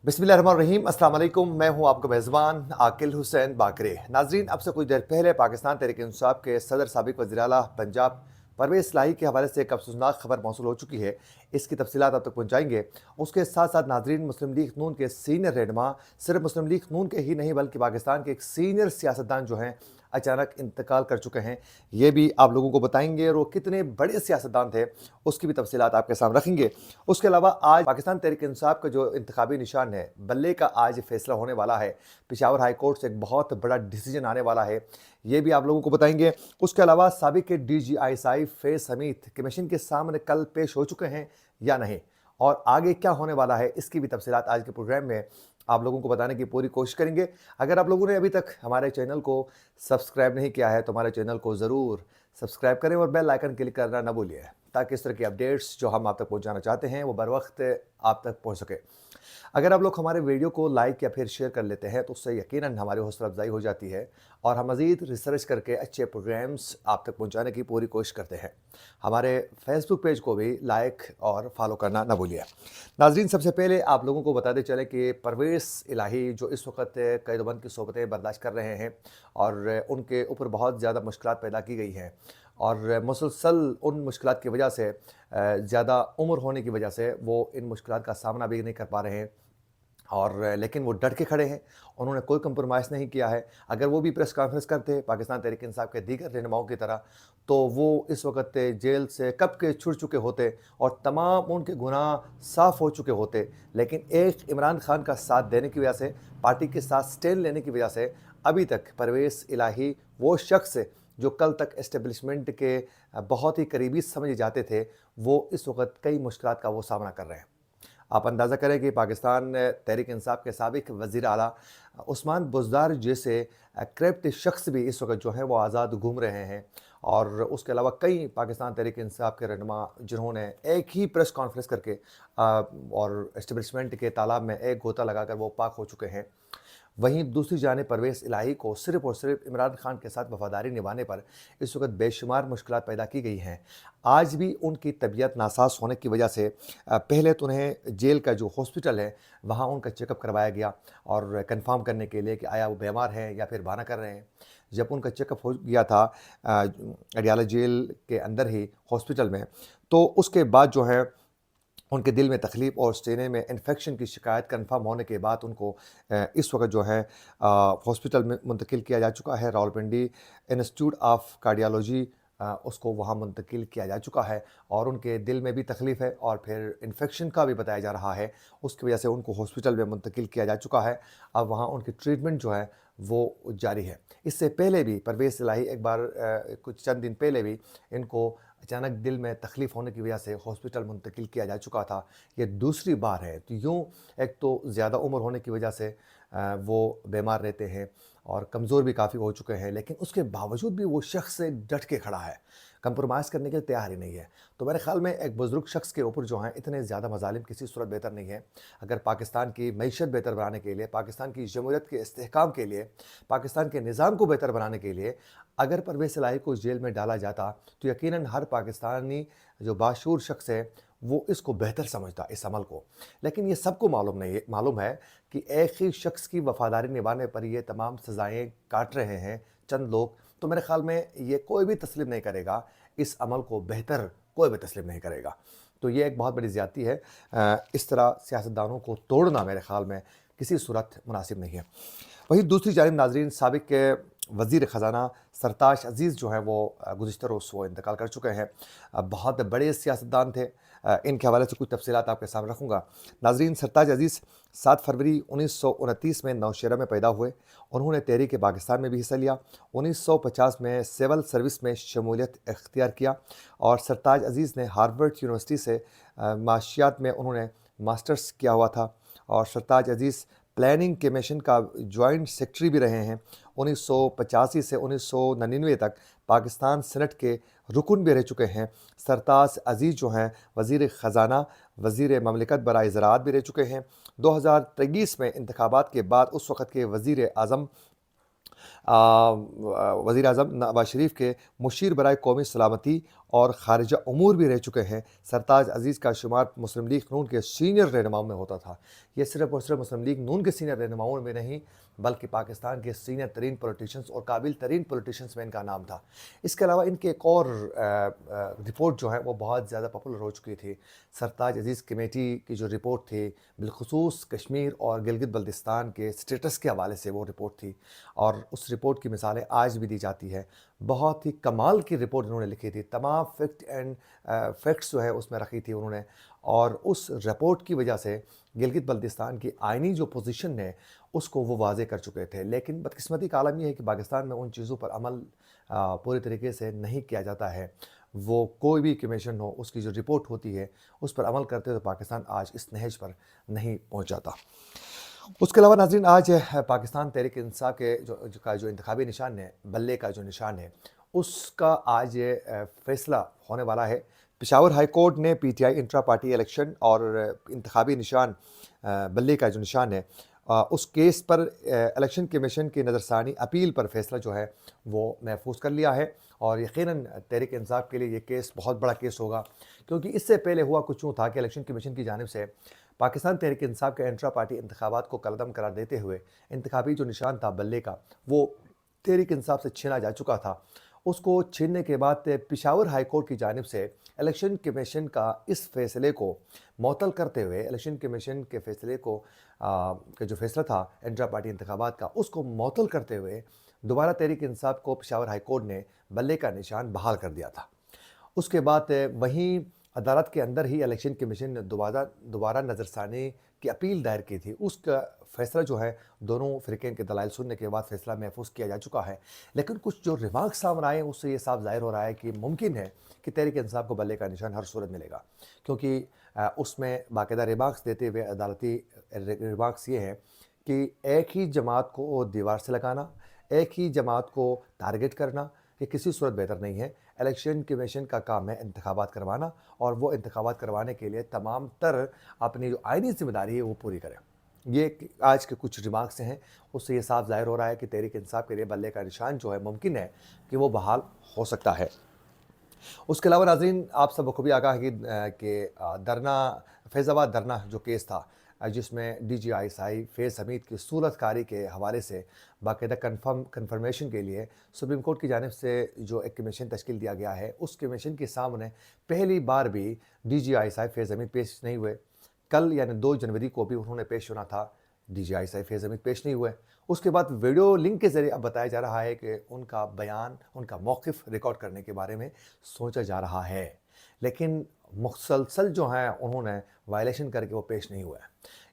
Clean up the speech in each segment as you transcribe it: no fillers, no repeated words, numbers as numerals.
बिस्मिल्लाहिर्रहमानिर्रहीम। अस्सलाम वालेकुम। मैं हूं आपका मेज़बान आकिल हुसैन बाकरे। नाजरीन, अब से कुछ देर पहले पाकिस्तान तहरीक इंसाफ के सदर साबिक वज़ीर आला पंजाब परवेज़ इलाही के हवाले से एक अफसोसनाक खबर मौसूल हो चुकी है। इसकी तफसीलात आप तक पहुँचाएंगे। उसके साथ साथ नाजरीन, मुस्लिम लीग नून के सीनियर रहनुमा, सिर्फ मुस्लिम लीग नून के ही नहीं बल्कि पाकिस्तान के एक सीनियर सियासतदान जो हैं अचानक इंतकाल कर चुके हैं। ये भी आप लोगों को बताएंगे और वो कितने बड़े सियासतदान थे उसकी भी तफसीलात आपके सामने रखेंगे। उसके अलावा आज पाकिस्तान तहरीक इंसाफ का जो इंतखाबी निशान है बल्ले का आज फैसला होने वाला है। पेशावर हाई कोर्ट से एक बहुत बड़ा डिसीजन आने वाला है, ये भी आप लोगों को बताएंगे। उसके अलावा साबिक के DGI फैज़ हमीद कमीशन के सामने कल पेश हो चुके हैं या नहीं, और आगे क्या होने वाला है इसकी भी तफसीलात आज के प्रोग्राम में आप लोगों को बताने की पूरी कोशिश करेंगे। अगर आप लोगों ने अभी तक हमारे चैनल को सब्सक्राइब नहीं किया है तो हमारे चैनल को ज़रूर सब्सक्राइब करें और बेल आइकन क्लिक करना ना भूलिए, ताकि इस तरह की अपडेट्स जो हम आप तक पहुंचाना चाहते हैं वो बर वक्त आप तक पहुंच सके। अगर आप लोग हमारे वीडियो को लाइक या फिर शेयर कर लेते हैं तो उससे यकीनन हमारी हौसला अफजाई हो जाती है और हम मज़ीद रिसर्च करके अच्छे प्रोग्राम्स आप तक पहुंचाने की पूरी कोशिश करते हैं। हमारे फेसबुक पेज को भी लाइक और फॉलो करना ना भूलिए। नाजरीन, सबसे पहले आप लोगों को बताते चले कि परवेज़ इलाही जो इस वक्त कैदबंद की सोबतें बर्दाश्त कर रहे हैं और उनके ऊपर बहुत ज़्यादा मुश्किलात पैदा की गई हैं और मुसलसल उन मुश्किलात की वजह से ज़्यादा उम्र होने की वजह से वो इन मुश्किलात का सामना भी नहीं कर पा रहे हैं, और लेकिन वो डट के खड़े हैं। उन्होंने कोई कंप्रोमाइज़ नहीं किया है। अगर वो भी प्रेस कॉन्फ्रेंस करते पाकिस्तान तहरीक इंसाफ के दीगर रहनुमाओं की तरह तो वो इस वक्त जेल से कब के छुट चुके होते और तमाम उनके गुनाह साफ़ हो चुके होते। लेकिन एक इमरान खान का साथ देने की वजह से, पार्टी के साथ स्टैंड लेने की वजह से अभी तक परवेज़ इलाही वो शख्स जो कल तक एस्टेब्लिशमेंट के बहुत ही करीबी समझे जाते थे, वो इस वक्त कई मुश्किलात का वो सामना कर रहे हैं। आप अंदाज़ा करें कि पाकिस्तान तहरीक इंसाफ के साबिक वज़ीर आला उस्मान बुज़दार जैसे करप्ट शख्स भी इस वक्त जो है वो आज़ाद घूम रहे हैं, और उसके अलावा कई पाकिस्तान तहरीक इंसाफ के रहनुमा जिन्होंने एक ही प्रेस कॉन्फ्रेंस करके और एस्टेब्लिशमेंट के तालाब में एक गोता लगाकर वो पाक हो चुके हैं। वहीं दूसरी जानिब परवेज़ इलाही को सिर्फ़ और सिर्फ इमरान खान के साथ वफ़ादारी निभाने पर इस वक्त बेशुमार मुश्किलात पैदा की गई हैं। आज भी उनकी तबीयत नासाज होने की वजह से पहले तो उन्हें जेल का जो हॉस्पिटल है वहाँ उनका चेकअप करवाया गया और कंफर्म करने के लिए कि आया वो बीमार हैं या फिर बहाना कर रहे हैं। जब उनका चेकअप हो गया था अडियाला जेल के अंदर ही हॉस्पिटल में, तो उसके बाद जो है उनके दिल में तकलीफ़ और सीने में इन्फेक्शन की शिकायत कन्फर्म होने के बाद उनको इस वक्त जो है हॉस्पिटल में मुंतकिल किया जा चुका है। रावलपिंडी इंस्टीट्यूट ऑफ कार्डियोलॉजी उसको वहाँ मुंतकिल किया जा चुका है और उनके दिल में भी तकलीफ़ है और फिर इन्फेक्शन का भी बताया जा रहा है, उसकी वजह से उनको हॉस्पिटल में मुंतकिल किया जा चुका है। अब वहाँ उनकी ट्रीटमेंट जो है वो जारी है। इससे पहले भी परवेज़ इलाही एक बार कुछ चंद दिन पहले भी इनको अचानक दिल में तकलीफ़ होने की वजह से हॉस्पिटल मुंतकिल किया जा चुका था। ये दूसरी बार है। तो यूँ एक तो ज़्यादा उम्र होने की वजह से वो बीमार रहते हैं और कमज़ोर भी काफ़ी हो चुके हैं, लेकिन उसके बावजूद भी वो शख्स डट के खड़ा है, कंप्रोमाइज़ करने के लिए तैयार ही नहीं है। तो मेरे ख़्याल में एक बुज़ुर्ग शख्स के ऊपर जो हैं इतने ज़्यादा मज़ालिम किसी सूरत बेहतर नहीं है। अगर पाकिस्तान की मईशत बेहतर बनाने के लिए, पाकिस्तान की जमहूरियत के इस्तेहकाम के लिए, पाकिस्तान के निज़ाम को बेहतर बनाने के लिए अगर परवेज़ इलाही को जेल में डाला जाता तो यकीनन हर पाकिस्तानी जो बाशऊर शख्स है वो इसको बेहतर समझता इस अमल को। लेकिन ये सबको मालूम है कि एक ही शख्स की वफ़ादारी निभाने पर ये तमाम सज़ाएँ काट रहे हैं चंद लोग। तो मेरे ख़्याल में ये कोई भी तस्लीम नहीं करेगा, इस अमल को बेहतर कोई भी तस्लीम नहीं करेगा। तो ये एक बहुत बड़ी ज़्यादती है। इस तरह सियासतदानों को तोड़ना मेरे ख़्याल में किसी सूरत मुनासिब नहीं है। वहीं दूसरी जानिब नाजरीन, साबिक के वज़ीर ख़जाना सरताज अज़ीज़ जो हैं वो गुज़िश्ता रोज़ वो इंतकाल कर चुके हैं। बहुत बड़े सियासतदान थे। इनके हवाले से कुछ तफसीलात आपके सामने रखूँगा। नाजरीन, सरताज अज़ीज़ 7 फरवरी 1929 में नौशेरा में पैदा हुए। उन्होंने तहरीक पाकिस्तान में भी हिस्सा लिया। 1950 में सिविल सर्विस में शमूलियत इख्तियार किया और सरताज अज़ीज़ ने हार्वर्ड यूनिवर्सिटी से माशियात में उन्होंने मास्टर्स किया हुआ था और सरताज अज़ीज़ प्लानिंग कमीशन का जॉइंट सेक्रेटरी भी रहे हैं। 1985 से 1999 तक पाकिस्तान सेनेट के रुकन भी रह चुके हैं। सरताज अज़ीज़ जो हैं वज़ीर ख़जाना, वज़ीर ममलिकत बराए ज़राअत भी रह चुके हैं। 2023 में इंतखाबात के बाद उस वक़्त के वज़ीर आज़म नवाज शरीफ के मुशीर बराए कौमी सलामती اور خارجہ امور بھی رہ چکے ہیں، سرتاج عزیز کا شمار مسلم لیگ نون کے سینئر رہنماؤں میں ہوتا تھا۔ یہ صرف اور صرف مسلم لیگ نون کے سینئر رہنماؤں میں نہیں بلکہ پاکستان کے سینئر ترین پولیٹیشنز اور قابل ترین پولیٹیشنز میں ان کا نام تھا۔ اس کے علاوہ ان کی ایک اور رپورٹ جو ہے وہ بہت زیادہ پاپولر ہو چکی تھی۔ سرتاج عزیز کمیٹی کی جو رپورٹ تھی بالخصوص کشمیر اور گلگت بلتستان کے سٹیٹس کے حوالے سے وہ رپورٹ تھی، اور اس رپورٹ کی مثالیں آج بھی دی جاتی ہے۔ بہت ہی کمال کی رپورٹ انہوں نے لکھی تھی، تمام فیکٹس جو ہے اس میں رکھی تھی انہوں نے، اور اس رپورٹ کی وجہ سے گلگت بلتستان کی آئینی جو پوزیشن ہے اس کو وہ واضح کر چکے تھے۔ لیکن بدقسمتی کا عالم یہ ہے کہ پاکستان میں ان چیزوں پر عمل پوری طریقے سے نہیں کیا جاتا ہے۔ وہ کوئی بھی کمیشن ہو، اس کی جو رپورٹ ہوتی ہے اس پر عمل کرتے تو پاکستان آج اس نہج پر نہیں پہنچ جاتا۔ اس کے علاوہ ناظرین، آج پاکستان تحریک انصاف کے جو انتخابی نشان ہے، بلے کا جو نشان ہے، اس کا آج فیصلہ ہونے والا ہے۔ پشاور ہائی کورٹ نے P T I intra party election اور انتخابی نشان بلے کا جو نشان ہے اس کیس پر الیکشن کمیشن کی نظرثانی اپیل پر فیصلہ جو ہے وہ محفوظ کر لیا ہے، اور یقیناً تحریک انصاف کے لیے یہ کیس بہت بڑا کیس ہوگا، کیونکہ اس سے پہلے ہوا کچھ یوں تھا کہ الیکشن کمیشن کی جانب سے پاکستان تحریک انصاف کے انٹرا پارٹی انتخابات کو کالعدم قرار دیتے ہوئے انتخابی جو نشان تھا بلے کا وہ تحریک انصاف سے چھینا جا چکا تھا۔ اس کو چھیننے کے بعد پشاور ہائی کورٹ کی جانب سے الیکشن کمیشن کا اس فیصلے کو معطل کرتے ہوئے، الیکشن کمیشن کے فیصلے کو کا جو فیصلہ تھا انٹرا پارٹی انتخابات کا، اس کو معطل کرتے ہوئے دوبارہ تحریک انصاف کو پشاور ہائی کورٹ نے بلے کا نشان بحال کر دیا تھا۔ اس کے بعد وہیں عدالت کے اندر ہی الیکشن کمیشن نے دوبارہ نظرثانی کی اپیل دائر کی تھی۔ اس کا فیصلہ جو ہے دونوں فریقین کے دلائل سننے کے بعد فیصلہ محفوظ کیا جا چکا ہے، لیکن کچھ جو ریمارکس سامنے آئے ہیں اس سے یہ صاف ظاہر ہو رہا ہے کہ ممکن ہے کہ تحریک انصاف کو بلے کا نشان ہر صورت ملے گا، کیونکہ اس میں باقاعدہ ریمارکس دیتے ہوئے عدالتی ریمارکس یہ ہے کہ ایک ہی جماعت کو دیوار سے لگانا، ایک ہی جماعت کو ٹارگٹ کرنا یہ کسی صورت بہتر نہیں ہے۔ الیکشن کمیشن کا کام ہے انتخابات کروانا، اور وہ انتخابات کروانے کے لیے تمام تر اپنی جو آئینی ذمہ داری ہے وہ پوری کرے۔ یہ آج کے کچھ ریمارکس ہیں، اس سے یہ صاف ظاہر ہو رہا ہے کہ تحریک انصاف کے لیے بلے کا نشان جو ہے ممکن ہے کہ وہ بحال ہو سکتا ہے۔ اس کے علاوہ ناظرین، آپ سب بخوبی آگاہ ہیں کہ دھرنا فیض آباد دھرنا جو کیس تھا جس میں D G I S I فیض حمید کی صورت کاری کے حوالے سے باقاعدہ کنفرمیشن کے لیے سپریم کورٹ کی جانب سے جو ایک کمیشن تشکیل دیا گیا ہے، اس کمیشن کے سامنے پہلی بار بھی D G I S I فیض حمید پیش نہیں ہوئے۔ کل یعنی 2 جنوری کو بھی انہوں نے پیش ہونا تھا، D G I S I فیض حمید پیش نہیں ہوئے۔ اس کے بعد ویڈیو لنک کے ذریعے اب بتایا جا رہا ہے کہ ان کا بیان، ان کا موقف ریکارڈ کرنے کے بارے میں سوچا جا رہا ہے، لیکن مسلسل جو ہیں انہوں نے وائلیشن کر کے وہ پیش نہیں ہوئے۔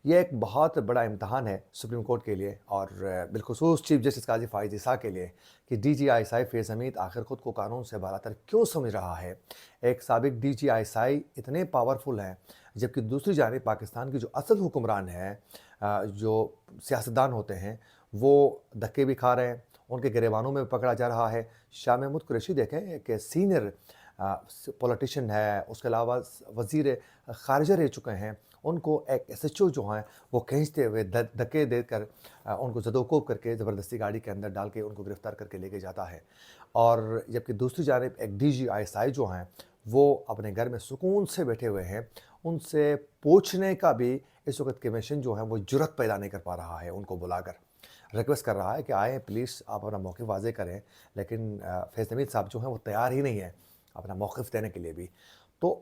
یہ ایک بہت بڑا امتحان ہے سپریم کورٹ کے لیے، اور بالخصوص چیف جسٹس قاضی فائز عیسیٰ کے لیے کہ D G I S I فیض حمید آخر خود کو قانون سے بالاتر کیوں سمجھ رہا ہے۔ ایک سابق D G I S I اتنے پاورفل ہیں، جبکہ دوسری جانب پاکستان کی جو اصل حکمران ہیں، جو سیاستدان ہوتے ہیں، وہ دھکے بھی کھا رہے ہیں، ان کے گریبانوں میں پکڑا جا رہا ہے۔ شاہ محمود قریشی دیکھیں کہ سینئر پولیٹیشین ہے، اس کے علاوہ وزیر خارجہ رہ چکے ہیں، ان کو ایک ایس ایچ او جو ہیں وہ کھینچتے ہوئے دھکے دے کر ان کو زدوکوب کر کے زبردستی گاڑی کے اندر ڈال کے ان کو گرفتار کر کے لے کے جاتا ہے، اور جبکہ دوسری جانب ایک D G I S I جو ہیں وہ اپنے گھر میں سکون سے بیٹھے ہوئے ہیں، ان سے پوچھنے کا بھی اس وقت کمیشن جو ہے وہ جرت پیدا نہیں کر پا رہا ہے، ان کو بلا کر ریکویسٹ کر رہا ہے کہ آئیں پلیز آپ اپنا موقف واضح کریں، لیکن فیض حمید صاحب جو ہیں وہ تیار ہی نہیں ہیں اپنا موقف دینے کے لیے بھی۔ تو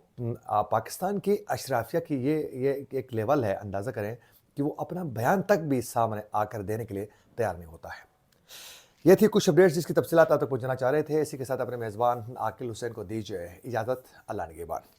پاکستان کی اشرافیہ کی یہ ایک لیول ہے، اندازہ کریں کہ وہ اپنا بیان تک بھی سامنے آ کر دینے کے لیے تیار نہیں ہوتا ہے۔ یہ تھی کچھ اپڈیٹس جس کی تفصیلات آپ تک پہنچانا چاہ رہے تھے۔ اسی کے ساتھ اپنے میزبان عاقل حسین کو دیجیے اجازت، اللہ نگہبان۔